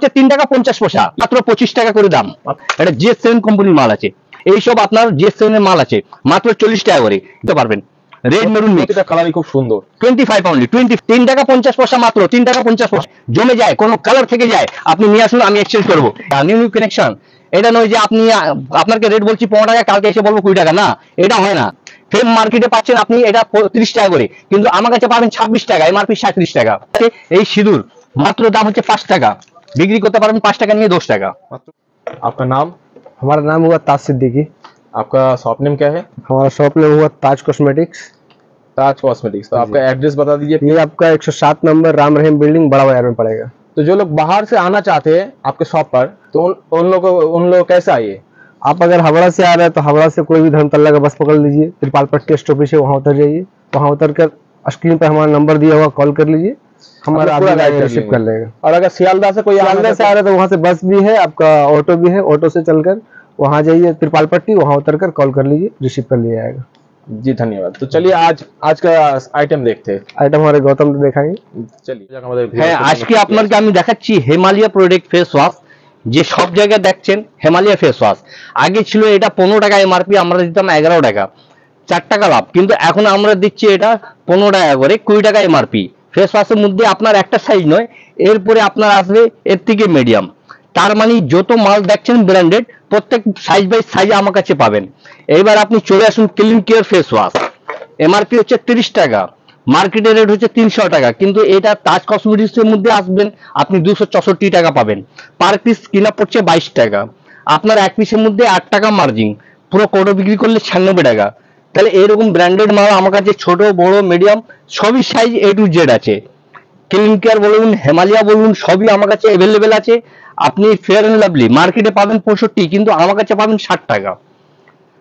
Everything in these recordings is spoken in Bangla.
হচ্ছে 3 টাকা 50 পয়সা, মাত্র 25 টাকা করে দাম। এটা GS7 কোম্পানির মাল আছে, এইসব আপনার GS7 এর মাল আছে, মাত্র 40 টাকা করে দিতে পারবেন। রেড মেরুন মিক্স, এটা কালারই খুব সুন্দর। 25 অনলি, 3 টাকা 50 পয়সা, মাত্র 3 টাকা 50 পয়সা। জমে যায়, কোনো কালার থেকে যায়, আপনি নিয়ে আসুন, আমি এক্সচেঞ্জ করবো। নিউ নিউ কানেকশন, এটা নয় যে আপনি আপনাকে রেট বলছি 15 টাকা, কালকে এসে বলবো 20 টাকা, না, এটা হয় না। ফ্রেম মার্কেটে পাচ্ছেন আপনি এটা 30 টাকা করে, কিন্তু আমার কাছে পাবেন 26 টাকা, এমআরপি 37 টাকা। এই সিঁদুর মাত্র দাম হচ্ছে 5 টাকা, বিক্রি করতে পারবেন 5 টাকা নিয়ে 10 টাকা। आपका नाम? हमारा नाम हुआ ताज सिद्दीकी। आपका शॉप नेम क्या है? हमारा शॉप नेम हुआ ताज कॉस्मेटिक्स। ताज कॉस्मेटिक्स। तो आपका एड्रेस बता दीजिए। ये आपका 107 नंबर राम रहीम बिल्डिंग बड़ा बाजार में पड़ेगा। तो जो लोग बाहर से आना चाहते हैं आपके शॉप पर, तो उन लोग कैसे आइए? आप अगर हावड़ा से आ रहे हैं तो हावड़ा से कोई भी धर्मतल्ला का बस पकड़ लीजिए, त्रिपाल पट्टी स्टॉपेज है, वहाँ उतर जाइए। वहाँ उतर कर स्क्रीन पर हमारा नंबर दिया हुआ, कॉल कर लीजिए, हमारा पूरा गाइड रिसीव कर लेगा। और अगर सियालदह से कोई सियालदह से आ रहे हैं तो वहाँ से बस भी है, आपका ऑटो भी है, ऑटो से चलकर वहाँ जाइए त्रिपाल पट्टी, वहाँ उतर कर कॉल कर लीजिए, रिसीव कर लिया जाएगा। जी धन्यवाद। तो चलिए आज का आइटम देखते हैं। आइटम हमारे गौतम देखाएंगे। चलिए হ্যাঁ, আজকে আপনাকে আমি দেখাচ্ছি হিমালয় প্রোডাক্ট ফেস ওয়াশ, যে সব জায়গায় দেখছেন হিমালয় ফেস ওয়াশ। আগে ছিল এটা 15 টাকা এমআরপি, আমরা দিতাম 11 টাকা, 4 টাকা লাভ, কিন্তু এখন আমরা দিচ্ছি এটা 15 টাকা করে, 20 টাকা এমআরপি। ফেস ওয়াশের মধ্যে আপনার একটা সাইজ নয়, এরপরে আপনার আসবে এর থেকে মিডিয়াম। তার মানে যত মাল দেখছেন ব্র্যান্ডেড, প্রত্যেক সাইজ বাই সাইজ আমার কাছে পাবেন। এইবার আপনি চলে আসুন clean care face wash, MRP হচ্ছে 30 টাকা, মার্কেটের রেট হচ্ছে 300 টাকা, কিন্তু এটা তাজ কসমেটিক্স এর মধ্যে আসবেন আপনি 264 টাকা পাবেন। পার পিস কিনা পড়ছে 22 টাকা, আপনার এক পিসের মধ্যে 8 টাকা মার্জিন, পুরো কোটো বিক্রি করলে 96 টাকা। তাহলে এরকম ব্র্যান্ডেড মাল আমার কাছে ছোট বড় মিডিয়াম সবই সাইজ A to Z আছে। ক্লিন কেয়ার বলুন, হিমালয়া বলুন, সবই আমার কাছে অ্যাভেলেবেল আছে। আপনি ফেয়ার এন্ড লাভলি মার্কেটে পাবেন 65, কিন্তু আমার কাছে পাবেন 60 টাকা।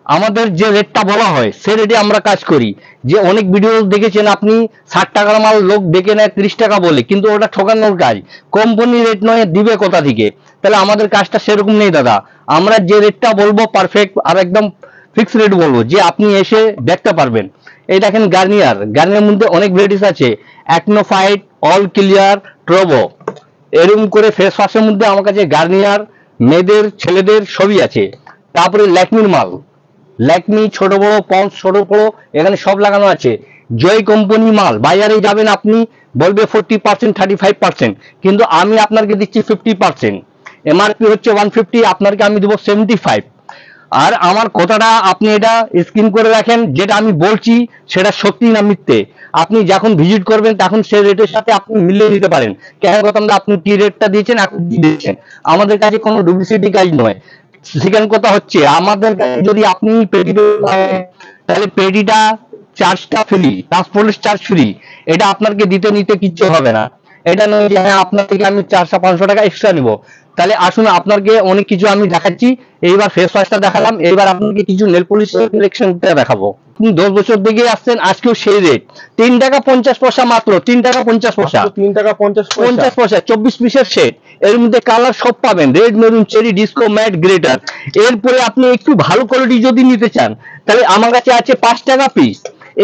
আমাদের যে রেটটা বলা হয় সে রেটে আমরা কাজ করি। যে অনেক ভিডিও দেখেছেন আপনি 60 টাকার মাল লোক ডেকে নেয় 30 টাকা বলে, কিন্তু ওটা ঠকানোর কাজ, কোম্পানি রেট নয়, দিবে কোথা থেকে? তাহলে আমাদের কাজটা সেরকম নেই দাদা, আমরা যে রেটটা বলবো পারফেক্ট আর একদম ফিক্স রেট বলবো, যে আপনি এসে দেখতে পারবেন। এই দেখেন গার্নিয়ার মধ্যে অনেক ভ্যারাইটিস আছে, অ্যাকনো ফাইট, অল ক্লিয়ার, ট্রোবো, এরকম করে ফেস ওয়াশের মধ্যে আমার কাছে গার্নিয়ার মেয়েদের ছেলেদের সবই আছে। তারপরে ল্যাকমির মাল, ল্যাকমি ছোট বড় পন্স ছোট বড় এখানে সব লাগানো আছে। জয় কোম্পানি মাল বাজারে যাবেন আপনি বলবে 40% 35%, কিন্তু আমি আপনাকে দিচ্ছি 50%। এমআরপি হচ্ছে 150, আপনাকে আমি দেবো 75। আর আমার কথাটা আপনি এটা স্ক্রিন করে রাখেন, যেটা আমি বলছি সেটা সত্যি না মিথ্যে, আপনি যখন ভিজিট করবেন তখন সেই রেটের সাথে আপনি মিলিয়ে দিতে পারেন। কেন কথা, আপনি কি রেটটা দিয়েছেন এখন কি দিচ্ছেন, আমাদের কাছে কোনো ডুপ্লিসিটি কাজ নয়। সেকেন্ড কথা হচ্ছে, আমাদের কাছে যদি আপনি পেটি তাহলে পেটিটা চার্জটা ফ্রি, ট্রান্সপোর্ট চার্জ ফ্রি, এটা আপনাকে দিতে নিতে কিচ্ছু হবে না। এটা নয় যে হ্যাঁ আপনার থেকে আমি 400-500 টাকা এক্সট্রা নিব। তাহলে আসুন আপনাকে অনেক কিছু আমি দেখাচ্ছি। এইবার ফেস ওয়াশটা দেখালাম, এইবার আপনাকে কিছু নেল পলিশের কালেকশনটা দেখাবো। 10 বছর থেকে আসছেন, আজকেও সেই রেট, 3 টাকা 50 পয়সা, মাত্র 3 টাকা 50 পয়সা, 3 টাকা 50 পয়সা, 24 পিসের সেট। এর মধ্যে কালার সব পাবেন, red, maroon, cherry, disco, matte, গ্রেটার। এরপরে আপনি একটু ভালো কোয়ালিটি যদি নিতে চান তাহলে আমার কাছে আছে 5 টাকা পিস,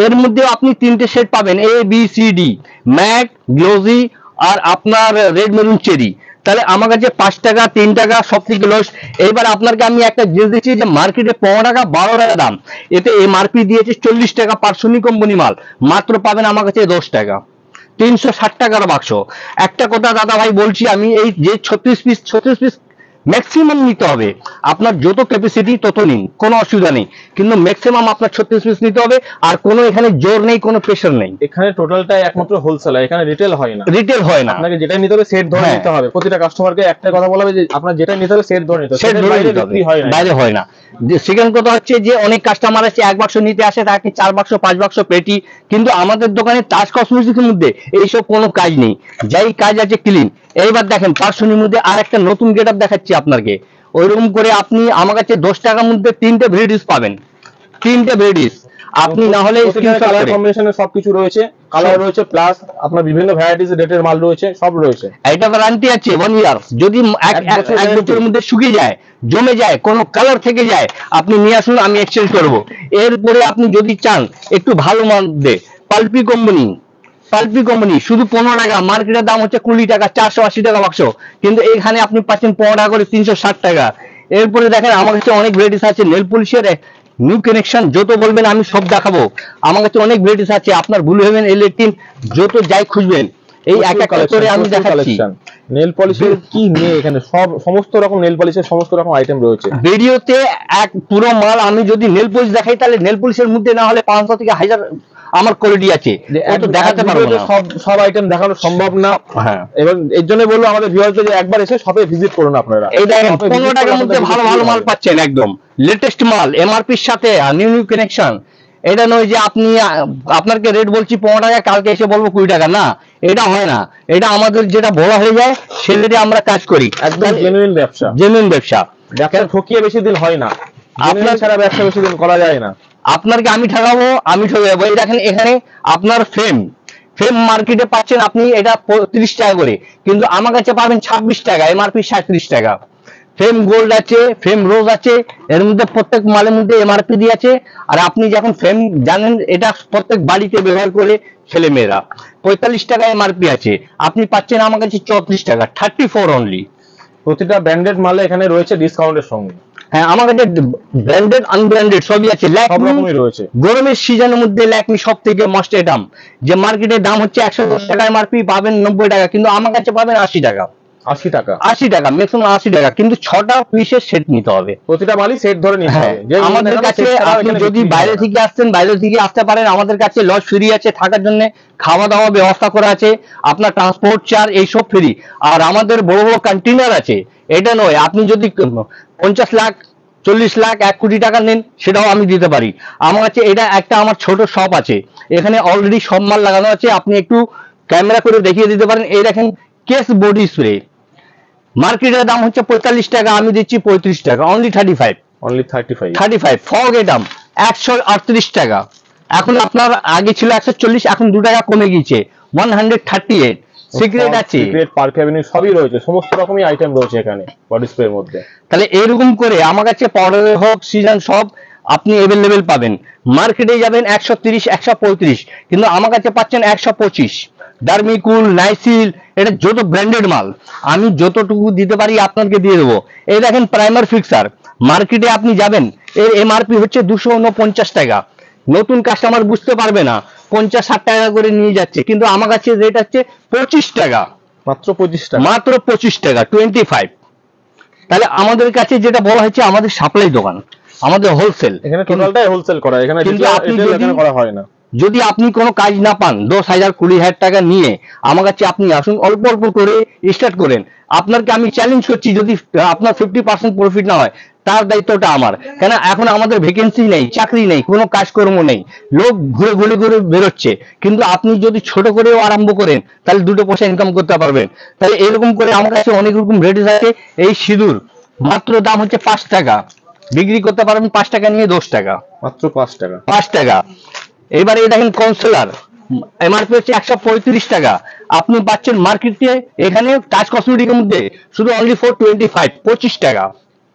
এর মধ্যে আপনি 3টে সেট পাবেন, ABCD, ম্যাট, গ্লোজি আর আপনার রেড, মেরুন, চেরি। তাহলে আমার কাছে 5 টাকা 3 টাকা সব থেকে লস। এইবার আপনাকে আমি একটা জিনিস দিচ্ছি, যে মার্কেটে 15 টাকা 12 টাকা দাম, এতে এমআরপি দিয়েছে 40 টাকা, পার্সোনি কোম্পানি মাল, মাত্র পাবেন আমার কাছে 10 টাকা, 360 টাকার বাক্স। একটা কথা দাদা ভাই বলছি আমি, এই যে 36 পিস ম্যাক্সিমাম নিতে হবে, আপনার যত ক্যাপাসিটি তত নিন, কোনো অসুবিধা নেই, কিন্তু ম্যাক্সিমাম আপনার 36 পিস নিতে হবে। আর কোনো এখানে জোর নেই, কোনো প্রেশার নেই। এখানে টোটালটা একমাত্র হোলসেল, এখানে রিটেল হয় না। রিটেল হয় না, আপনাকে যেটা নিতে হবে সেট ধরে নিতে হবে। প্রতিটা কাস্টমারকে একটা কথা বলা হবে যে আপনার যেটা নিতে হবে সেট ধরে নিতে হবে, সেট ধরে নিতে হবে, বাইরে হয় না। সেকেন্ড কথা হচ্ছে যে অনেক কাস্টমার আছে 1 বাক্স নিতে আসে, তাকে 4 বাক্স 5 বাক্স পেটি, কিন্তু আমাদের দোকানে তাজ কসমেটিক্সের মধ্যে এইসব কোনো কাজ নেই, যাই কাজ আছে ক্লিন। এইবার দেখেন পার্সোনির মধ্যে আর একটা নতুন গেটআপ দেখাচ্ছি আপনাকে। ওইরকম করে আপনি আমার কাছে 10 টাকার মধ্যে 3টে ভ্যারাইটিস পাবেন, 3টে ভ্যারাইটিস। আপনি না হলে কালার কম্বিনেশনে সবকিছু রয়েছে, কালার রয়েছে, প্লাস আপনার বিভিন্ন ভ্যারাইটিস রেটের মাল রয়েছে, সব রয়েছে। এটা গ্যারান্টি আছে 1 ইয়ার, যদি এক বছরের মধ্যে শুকিয়ে যায়, জমে যায়, কোনো কালার থেকে যায়, আপনি নিয়ে আসুন, আমি এক্সচেঞ্জ করব। এরপরে আপনি যদি চান একটু ভালো মাল দে, পালপি কোম্পানি পালপি কোম্পানি শুধু 15 টাকা, মার্কেটের দাম হচ্ছে 20 টাকা, 480 টাকা বাক্স, কিন্তু এখানে আপনি পাচ্ছেন 15 টাকা করে 360 টাকা। এরপরে দেখেন আমার কাছে অনেক ভ্যারাইটিস আছে নেল পলিশের নিউ কানেকশন, যত বলবেন আমি সব দেখাবো। আমার কাছে অনেক ভ্যারাইটিস আছে, আপনার ব্লু হেভেন, L18 যত যাই খুঁজবেন এই এক এক করে আমি দেখাচ্ছি। নেল পলিশের কি নেই এখানে, সব সমস্ত রকম নেল পলিশের সমস্ত রকম আইটেম রয়েছে ভিডিওতে এক পুরো মাল। আমি যদি নেল পলিশ দেখাই তাহলে নেল পলিশের মধ্যে না হলে 500 থেকে 1000 আমার কোয়ালিটি আছে, অত দেখাতে পারবো না, সব আইটেম দেখানো সম্ভব না। হ্যাঁ, এবং এর জন্য বলবো আমাদের ভিউয়ারদের যে একবার এসে শপে ভিজিট করুন আপনারা। এই দেখেন 15 টাকার মধ্যে ভালো ভালো মাল পাচ্ছেন, একদম লেটেস্ট মাল, এমআরপির সাথে নিউ নিউ কানেকশন। এটা নয় যে আপনি আপনাকে রেট বলছি 15 টাকা, কালকে এসে বলবো 20 টাকা, না এটা হয় না। এটা আমাদের যেটা বলা হয়ে যায় সেটাতে আমরা কাজ করি, একদম জেনুইন ব্যবসা, জেনুইন ব্যবসা। ব্যবসা ঠকিয়ে বেশি দিন হয় না, আপনার ছাড়া ব্যবসা বেশি দিন করা যায় না। আপনাকে আমি ঠকাবো, আমি ঠকে যাবো। এই দেখেন এখানে আপনার ফ্রেম মার্কেটে পাচ্ছেন আপনি এটা 30 টাকা করে, কিন্তু আমার কাছে পাবেন 26 টাকা, এমআরপি 37 টাকা। ফ্রেম গোল্ড আছে, ফ্রেম রোজ আছে, এর মধ্যে প্রত্যেক মালের মধ্যে এমআরপি দিয়ে আছে। আর আপনি যখন ফ্রেম জানেন এটা প্রত্যেক বাড়িতে ব্যবহার করে ছেলে মেয়েরা, 45 টাকা এমআরপি আছে, আপনি পাচ্ছেন আমার কাছে 34 টাকা, 34 অনলি। প্রতিটা ব্র্যান্ডেড মালে এখানে রয়েছে ডিসকাউন্টের সঙ্গে। হ্যাঁ, আমার কাছে ব্র্যান্ডেড আনব্র্যান্ডেড সবই আছে, সব রকমই রয়েছে। গরমের সিজনের মধ্যে ল্যাকমি সব থেকে মস্ট আইটেম, যে মার্কেটের দাম হচ্ছে 110 টাকা, এমআরপি পাবেন 90 টাকা, কিন্তু আমার কাছে পাবেন 80 টাকা, 80 টাকা, 80 টাকা ম্যাক্সিমাম 80 টাকা, কিন্তু 6টা পিসের সেট নিতে হবে। প্রতিটা মালই সেট ধরে নিতে হ্যাঁ, হবে। যে আমাদের কাছে আপনি যদি বাইরে থেকে আসছেন, বাইরে থেকে আসতে পারেন, আমাদের কাছে লজ ফ্রি আছে, থাকার জন্য খাওয়া দাওয়া ব্যবস্থা করা আছে, আপনার ট্রান্সপোর্ট চার্জ এইসব ফ্রি। আর আমাদের বড় বড় কন্টেইনার আছে, এটা নয় আপনি যদি 50 লাখ 40 লাখ 1 কোটি টাকা নেন সেটাও আমি দিতে পারি। আমার কাছে এটা একটা আমার ছোট শপ আছে, এখানে অলরেডি সব মাল লাগানো আছে, আপনি একটু ক্যামেরা করে দেখিয়ে দিতে পারেন। এই দেখেন কেস বডি স্প্রে, মার্কেটের দাম হচ্ছে 45 টাকা, আমি দিচ্ছি 35 টাকা, অনলি 35 ফগ এটাম 138 টাকা। এখন আপনার আগে ছিল 140, এখন 2 টাকা কমে গিয়েছে, 138। সিক্রেট আছে, সিক্রেট, পার্ক অ্যাভিনিউ সবই রয়েছে, সমস্ত রকমই আইটেম রয়েছে এখানে বডি স্প্রের মধ্যে। তাহলে এরকম করে আমার কাছে পাউডার হোক সিজন সব আপনি অ্যাভেলেবেল পাবেন। মার্কেটে যাবেন 130 135, কিন্তু আমার কাছে পাচ্ছেন 125। ডার্মিকুল, নাইসিল, এটা যত ব্র্যান্ডেড মাল, আমি যতটুকু দিতে পারি আপনাকে দিয়ে দেবো। এই দেখেন প্রাইমার ফিক্সার, মার্কেটে আপনি যাবেন এর এমআরপি হচ্ছে 249 টাকা, নতুন কাস্টমার বুঝতে পারবে না 50-60 টাকা করে নিয়ে যাচ্ছে, কিন্তু আমার কাছে রেট হচ্ছে 25 টাকা, মাত্র 25 টাকা, মাত্র 25 টাকা, 25। তাহলে আমাদের কাছে যেটা বলা হচ্ছে আমাদের সাপ্লাই দোকান, আমাদের হোলসেল, এখানে টোটালটাই হোলসেল করা, এখানে কিন্তু আপনি রিটেল এখানে করা হয় না। যদি আপনি কোনো কাজ না পান 10,000 20,000 টাকা নিয়ে আমার কাছে আপনি আসুন, অল্প অল্প করে স্টার্ট করেন। আপনাকে আমি চ্যালেঞ্জ করছি, যদি আপনার 50% প্রফিট না হয় তার দায়িত্বটা আমার, কেন এখন আমাদের ভ্যাকেন্সি নেই, চাকরি নেই, কোনো কাজকর্ম নেই, লোক ঘুরে ঘুরে ঘুরে বেরোচ্ছে। কিন্তু আপনি যদি ছোট করেও আরম্ভ করেন তাহলে 2 পয়সা ইনকাম করতে পারবেন। তাহলে এরকম করে আমার কাছে অনেক রকম ভ্যারাইটিস আছে। এই সিঁদুর মাত্র দাম হচ্ছে 5 টাকা, বিক্রি করতে পারবেন 5 টাকা নিয়ে 10 টাকা, মাত্র 5 টাকা, 5 টাকা। এবারে দেখেন কনসেলার, এমআরপি হচ্ছে 135 টাকা, আপনি পাচ্ছেন মার্কেটে এখানে টাচ কসমেটিকের মধ্যে শুধু অনলি ফর 25 টাকা,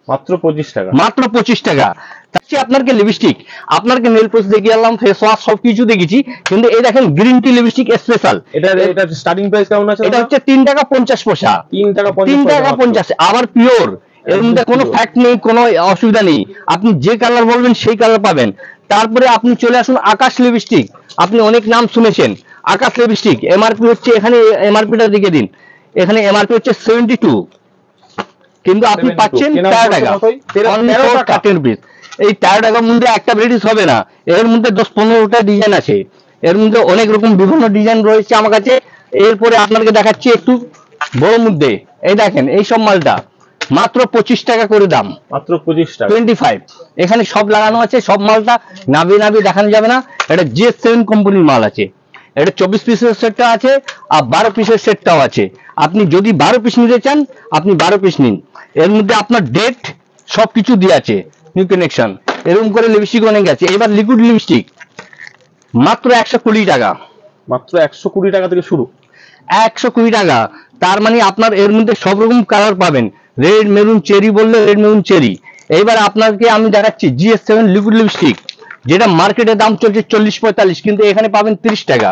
মাত্র 25 টাকা, মাত্র 25 টাকা। তারপরে আপনাকে লিপস্টিক, আপনাকে নেল পলিশ দেখিয়ে আনলাম, ফেস ওয়াশ সবকিছু দেখেছি, কিন্তু এই দেখেন গ্রিন টি লিপস্টিক স্পেশাল, এটা স্টার্টিং প্রাইস কেমন আছে? এটা হচ্ছে 3 টাকা 50 পয়সা, 3 টাকা 3 টাকা 50, আবার পিওর, এর মধ্যে কোনো ফ্যাক্ট নেই, কোনো অসুবিধা নেই, আপনি যে কালার বলবেন সেই কালার পাবেন। তারপরে আপনি চলে আসুন আকাশ লিপস্টিক, আপনি অনেক নাম শুনেছেন, আকাশ লিপস্টিক এমআরপি হচ্ছে, এখানে এমআরপিটা দেখে দিন, এখানে এমআরপি হচ্ছে 72, কিন্তু আপনি পাচ্ছেন 13 টাকা, 13 পিস। এই 13 টাকার মধ্যে একটা ভ্যারাইটিস হবে না, এর মধ্যে 10-15টা ডিজাইন আছে, এর মধ্যে অনেক রকম বিভিন্ন ডিজাইন রয়েছে আমার কাছে। এরপরে আপনাকে দেখাচ্ছি একটু বড় মধ্যে, এই দেখেন এই সব মালটা মাত্র 25 টাকা করে দাম, মাত্র 25 টাকা, 25। এখানে সব লাগানো আছে, সব মালটা নাবি দেখানো যাবে না, এটা GS7 কোম্পানির মাল আছে, এটা 24 পিসের সেটটা আছে, আর 12 পিসের সেটটাও আছে। আপনি যদি 12 পিস নিতে চান আপনি 12 পিস নিন, এর মধ্যে আপনার ডেট সবকিছু দিয়ে আছে, নিউ কানেকশন, এরকম করে লিপস্টিক অনেক আছে। এবার লিকুইড লিপস্টিক মাত্র 120 টাকা, মাত্র 120 টাকা থেকে শুরু, 120 টাকা। তার মানে আপনার এর মধ্যে সব রকম কালার পাবেন, রেড মেরুন চেরি বললে রেড মেরুন চেরি। এইবার আপনাকে আমি দেখাচ্ছি GS7 লিকুইড লিপস্টিক, যেটা মার্কেটে দাম চলছে 40-45, কিন্তু এখানে পাবেন 30 টাকা,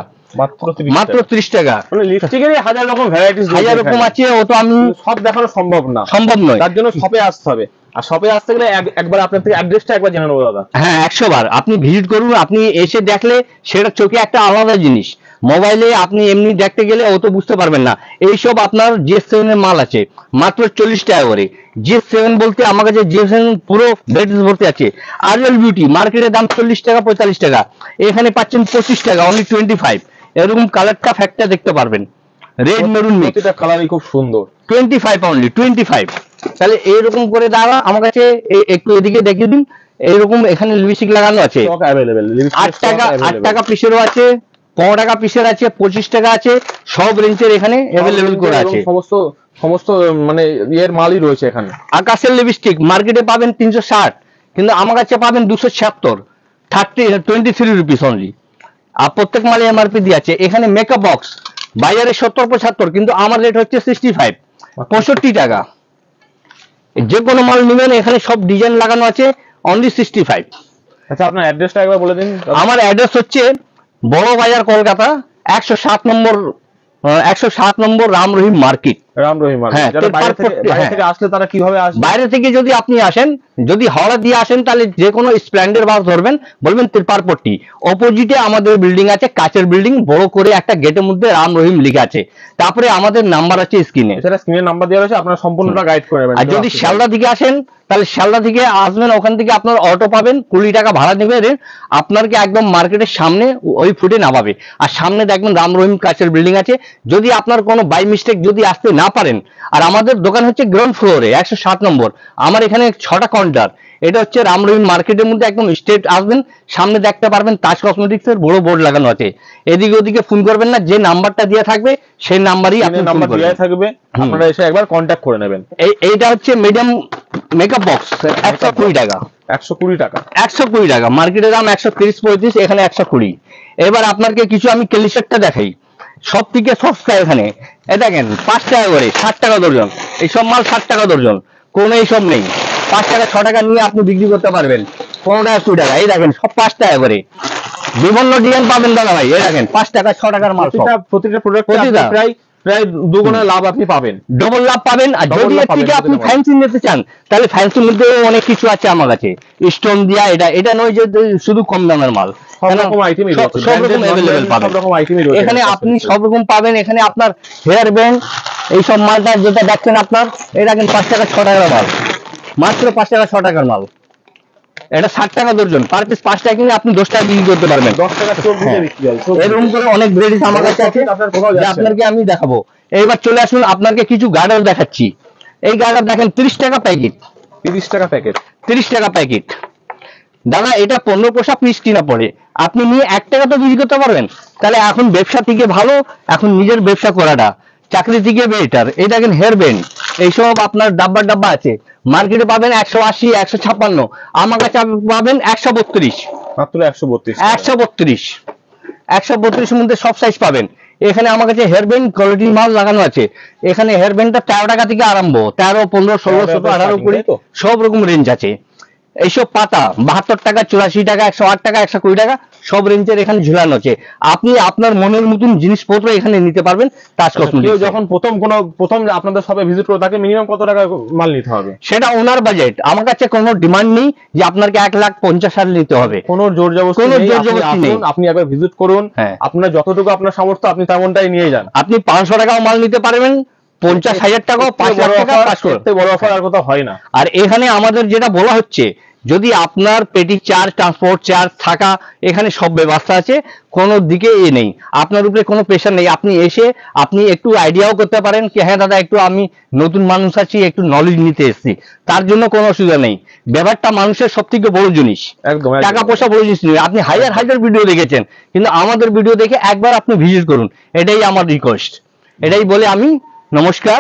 মাত্র 30 টাকা। মানে লিপস্টিকেরই হাজার রকম ভ্যারাইটিস, হাজার রকম আছে, ও তো আমি সব দেখানো সম্ভব নয়। তার জন্য শপে আসতে হবে, আর শপে আসতে গেলে একবার আপনার থেকে অ্যাড্রেসটা একবার জেনে নেবো দাদা। হ্যাঁ, 100 বার আপনি ভিজিট করুন, আপনি এসে দেখলে সেটা চোখে একটা আলাদা জিনিস, মোবাইলে আপনি এমনি দেখতে গেলে ও তো বুঝতে পারবেন না। এইসব আপনার GS7 এর মাল আছে মাত্র 40 টাকা করে। GS7 বলতে আমার কাছে GS7 পুরো ভ্যারাইটিস ভর্তি আছে। আরিয়াল বিউটি মার্কেটের দাম 40 টাকা 45 টাকা, এখানে পাচ্ছেন 25 টাকা, অনলি 25। এরকম কালারটা ফ্যাক্টটা দেখতে পারবেন, রেড মেরুন মিক্স, প্রতিটা কালারই খুব সুন্দর। 25 অনলি 25। তাহলে এইরকম করে দাঁড়া আমার কাছে একটু এদিকে দেখিয়ে দিন। এইরকম এখানে লিপস্টিক লাগানো আছে, স্টক अवेलेबल, 8 টাকা পিসেরও আছে, 15 টাকা পিসের আছে, 25 টাকা আছে, সব রেঞ্জের এখানে অ্যাভেলেবল করে আছে। সমস্ত মানে এর মালই রয়েছে এখানে। আকাশের লিপস্টিক মার্কেটে পাবেন 360, কিন্তু আমার কাছে পাবেন 276, 23 রুপিস অনলি। আর প্রত্যেক মালে MRP দিয়ে আছে। এখানে মেকআপ বক্স বাজারে 70-75, কিন্তু আমার রেট হচ্ছে 65, 65 টাকা। যে কোনো মাল নেবেন, এখানে সব ডিজাইন লাগানো আছে, অনলি 65। আচ্ছা, আপনার অ্যাড্রেসটা একবার বলে দিন। আমার অ্যাড্রেস হচ্ছে বড় বাজার, কলকাতা, 107 নম্বর রাম রহিম মার্কেট। রাম রহিম মার্কেট। হ্যাঁ, যারা বাইরে থেকে আসলে তারা কিভাবে আসবে? বাইরে থেকে যদি আপনি আসেন, যদি হাওড়া দিয়ে আসেন, তাহলে যে কোনো স্প্লেন্ডার বাস ধরবেন, বলবেন তিরপারপট্টি, অপোজিটে আমাদের বিল্ডিং আছে, কাচের বিল্ডিং, বড় করে একটা গেটের মধ্যে রাম রহিম লেখা আছে, তারপরে আমাদের নাম্বার আছে স্ক্রিনে। এছাড়া স্ক্রিনে নাম্বার দেওয়া আছে, আপনারা সম্পূর্ণটা গাইড করে নেবেন। আর যদি শিয়ালদা থেকে আসেন, তাহলে শিয়ালদা থেকে আসবেন, ওখান থেকে আপনার অটো পাবেন, 20 টাকা ভাড়া নেবে, আপনাকে একদম মার্কেটের সামনে ওই ফুটে নামাবে, আর সামনে দেখবেন রাম রহিম কাচের বিল্ডিং আছে। যদি আপনার কোনো বাই মিস্টেক যদি আসতে না পারেন, আর আমাদের দোকান হচ্ছে গ্রাউন্ড ফ্লোরে 107 নম্বর, আমার এখানে 6টা কাউন্টার। এটা হচ্ছে রাম রহিম মার্কেটের মধ্যে, একদম স্ট্রেট আসবেন, সামনে দেখতে পারবেন তাজ কসমেটিক্স এর বড় বোর্ড লাগানো আছে। এদিকে ওদিকে ফোন করবেন না, যে নাম্বারটা দেওয়া থাকবে সেই নাম্বারই আপনি নাম্বার দেওয়া থাকবে, আপনারা এসে একবার কন্ট্যাক্ট করে নেবেন। এইটা হচ্ছে মিডিয়াম মেকআপ বক্স, 120 টাকা। 120 টাকা, 120 টাকা। মার্কেটের দাম 130-35, এখানে 120। এবার আপনাকে কিছু আমি ক্যালিসেটটা দেখাই, সব থেকে সস্তা এখানে। এ দেখেন 5 টাকা করে, 60 টাকা দর্জন। এইসব মাল 60 টাকা দর্জন, কোনো এইসব নেই। 5 টাকা 6 টাকা নিয়ে আপনি বিক্রি করতে পারবেন, 15 টাকা 20 টাকা। এই দেখেন সব 5 টাকা করে, বিভিন্ন ডিজাইন পাবেন দাদা ভাই। এই দেখেন 5 টাকা 6 টাকার মাল, প্রতিটা প্রোডাক্ট প্রায় দুগুণা লাভ আপনি পাবেন, ডবল লাভ পাবেন। আর যদি এর থেকে আপনি ফ্যান্সি নিতে চান, তাহলে ফ্যান্সির মধ্যে অনেক কিছু আছে আমার কাছে, স্টোন দিয়া। এটা নয় যে শুধু কম দামের মাল, সব রকম আইটেমই রয়েছে, সব রকম अवेलेबल পাবেন, সব রকম আইটেমই রয়েছে এখানে। আপনি সব রকম পাবেন এখানে। আপনার হেয়ার ব্যান্ড, এই সব মালটা যেটা দেখছেন আপনার, এটা কিন্তু 5 টাকা 6 টাকার মাল, মাত্র 5 টাকা 6 টাকার মাল। এটা 60 টাকা দর্জন, পার পিস 5 টাকা কিনে আপনি 10 টাকা বিক্রি করতে পারবেন। 10 টাকা চোখ বুঝে বিক্রি হয়। এরকম করে অনেক ভ্যারাইটিস আমার কাছে আছে, যে আপনাকে আমি দেখাবো। এইবার চলে আসুন, আপনাকে কিছু গার্ডার দেখাচ্ছি। এই গার্ডার দেখেন 30 টাকা প্যাকেট, 30 টাকা প্যাকেট, 30 টাকা প্যাকেট। দাদা এটা 15 পয়সা পিস কিনা পড়ে, আপনি নিয়ে 1 টাকা তো বিক্রি করতে পারবেন। তাহলে এখন ব্যবসা থেকে ভালো এখন নিজের ব্যবসা করাটা, চাকরি থেকে বেটার। এই দেখেন হেয়ার ব্যান্ড, এইসব আপনার ডাব্বা আছে, মার্কেটে পাবেন 180, 156, আমার কাছে পাবেন 132, মাত্র 132, 132, 132 মধ্যে সব সাইজ পাবেন। এখানে আমার কাছে হেয়ার ব্যান্ড কোয়ালিটি মাল লাগানো আছে। এখানে হেয়ার ব্যান্ডটা 13 টাকা থেকে আরম্ভ, 13, 15, 16, 17, 18, 20 সব রকম রেঞ্জ আছে। এইসব পাতা 72 টাকা, 84 টাকা, 108 টাকা, 120 টাকা, সব রেঞ্জের এখানে ঝুলানো আছে। আপনি আপনার মনের মতন জিনিসপত্র এখানে নিতে পারবেন তাজ কসমেটিক্স। যখন প্রথম আপনাদের সবে ভিজিট করবে, তাকে মিনিমাম কত টাকা মাল নিতে হবে? সেটা ওনার বাজেট, আমার কাছে কোনো ডিমান্ড নেই যে আপনাকে 1,50,000 নিতে হবে, কোনো জোর জবরদস্তি নেই। আপনি একবার ভিজিট করুন, আপনার যতটুকু আপনার সামর্থ্য আপনি তেমনটাই নিয়ে যান। আপনি 500 টাকাও মাল নিতে পারবেন, 50,000 টাকাও, 5 লাখ টাকা, বড় অফার আর কোথাও হয় না। আর এখানে আমাদের যেটা বলা হচ্ছে, যদি আপনার পেটি চার্জ, ট্রান্সপোর্ট চার্জ থাকা, এখানে সব ব্যবস্থা আছে, কোনো দিকে নেই, আপনার উপরে কোনো প্রেশার নেই। আপনি এসে আপনি একটু আইডিয়াও করতে পারেন কি হ্যাঁ দাদা একটু আমি নতুন মানুষ আছি, একটু নলেজ নিতে এসেছি, তার জন্য কোনো অসুবিধা নেই। ব্যাপারটা মানুষের সব থেকে বড় জিনিস, টাকা পয়সা বড় জিনিস নেই। আপনি হাজার ভিডিও দেখেছেন, কিন্তু আমাদের ভিডিও দেখে একবার আপনি ভিজিট করুন, এটাই আমার রিকোয়েস্ট। এটাই বলে আমি নমস্কার।